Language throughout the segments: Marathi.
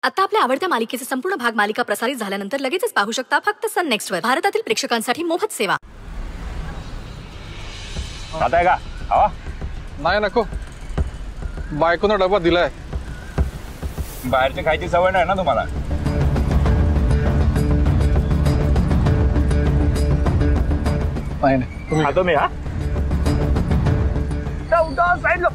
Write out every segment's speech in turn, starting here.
आता आपल्या आवडत्या मालिकेचे संपूर्ण भाग मालिका प्रसारित झाल्यानंतर लगेचच पाहू शकता फक्त सन नेक्स्ट वर। भारतातील प्रेक्षकांसाठी मोफत सेवा। खाता है का? हवा? नाही नको, बायकोनं डबा दिलाय। बाहेरची खायची सवय नाही ना तुम्हाला? नाही खातो मी। हा साइड लो।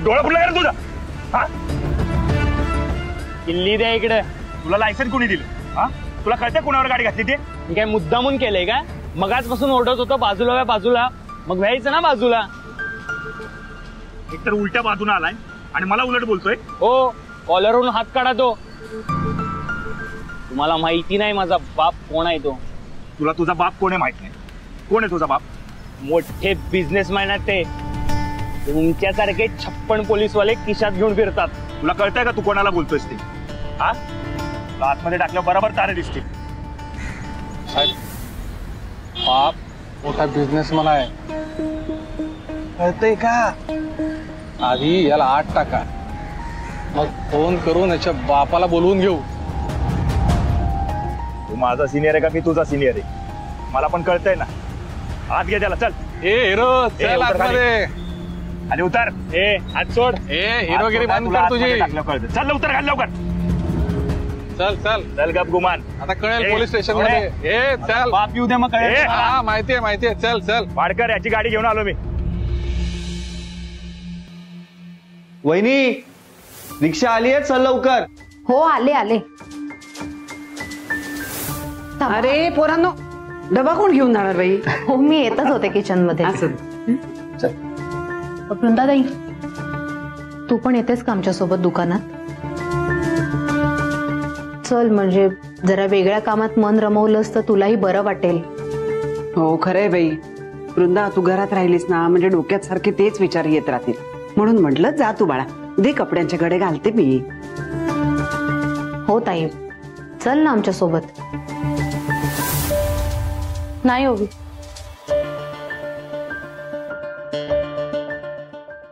डोळा फुटला रे तुझा? हा किल्ली द्या इकडे। तुला लायसन कोणी दिलं? हा तुला कळतंय कोणावर गाडी घातली ते? मी काय मुद्दामून केलंय का? मगाचपासून ओरडत होतो बाजूला बाजूला, मग व्हायचं ना बाजूला। एकतर उलट्या बाजूने आलाय आणि मला उलट बोलतोय। हो, कॉलरवरून हात काढा तो। तुम्हाला माहिती नाही माझा बाप कोण आहे तो? तुला तुझा बाप कोण आहे माहित नाही? कोण आहे तुझा बाप? मोठे बिझनेसमॅन आहेत ते। तुमच्यासारखे 56 पोलीसवाले खिशात घेऊन फिरतात। तुला कळतंय का तू कोणाला बोलतोयस ते? हा तुला आतमध्ये टाकल्यावर बरोबर तारे दिसतील। साहेब, बाप मोठा बिझनेसमॅन आहे, कळतंय का? आधी याला आत टाका, मग फोन करून याच्या बापाला बोलवून घेऊ। तू माझा सिनियर आहे का मी तुझा सिनियर आहे? मला पण कळतंय ना। आत घे त्याला, चल। ए हिरो, चल आतमध्ये। आणि उतर। ए हात सोड। ए हिरोगिरी बंद कर तुझी। चल लवकर, घाल लवकर। चल चल चल गप गुमान, आता कळेल पोलीस स्टेशन मध्ये। ए चल, बाप येऊ दे मग कळेल। हा माहितीये माहितीये, चल चल। वाडकर याची गाडी घेऊन आलो मी। वहिनी, रिक्षा आली आहे, चल लवकर। हो आले आले। अरे पोरांनो, डबा कोण घेऊन जाणार बाई? हो मी येतच होते किचन मध्ये। वृंदाताई, तू पण येतेस का आमच्या सोबत दुकानात? चल, म्हणजे जरा वेगळ्या कामात मन रमवलंस तर तुलाही बरं वाटेल। हो खरंय बाई, वृंदा तू घरात राहिलीस ना म्हणजे डोक्यात सारखे तेच विचार येत राहतील, म्हणून म्हटलं जा तू बाळा, दे कपड्यांच्या कडे घालते मी। हो ताई, चल ना आमच्या सोबत। नाही हो,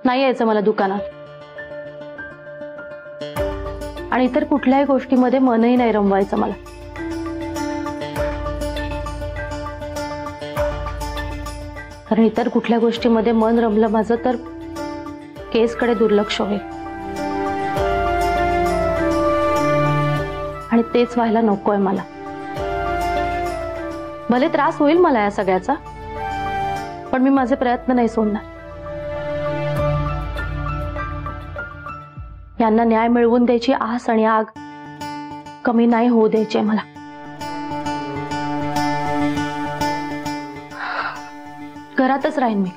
नाही यायचं मला दुकानात, आणि इतर कुठल्याही गोष्टीमध्ये मनही नाही रमवायचं मला। कारण इतर कुठल्या गोष्टीमध्ये मन रमलं माझं तर केसकडे दुर्लक्ष होईल, आणि तेच व्हायला नकोय मला। भले त्रास होईल मला या सगळ्याचा, पण मी माझे प्रयत्न नाही सोडणार। यांना न्याय मिळवून द्यायची आस आणि आग कमी नाही होऊ द्यायची मला। घरातच राहीन मी।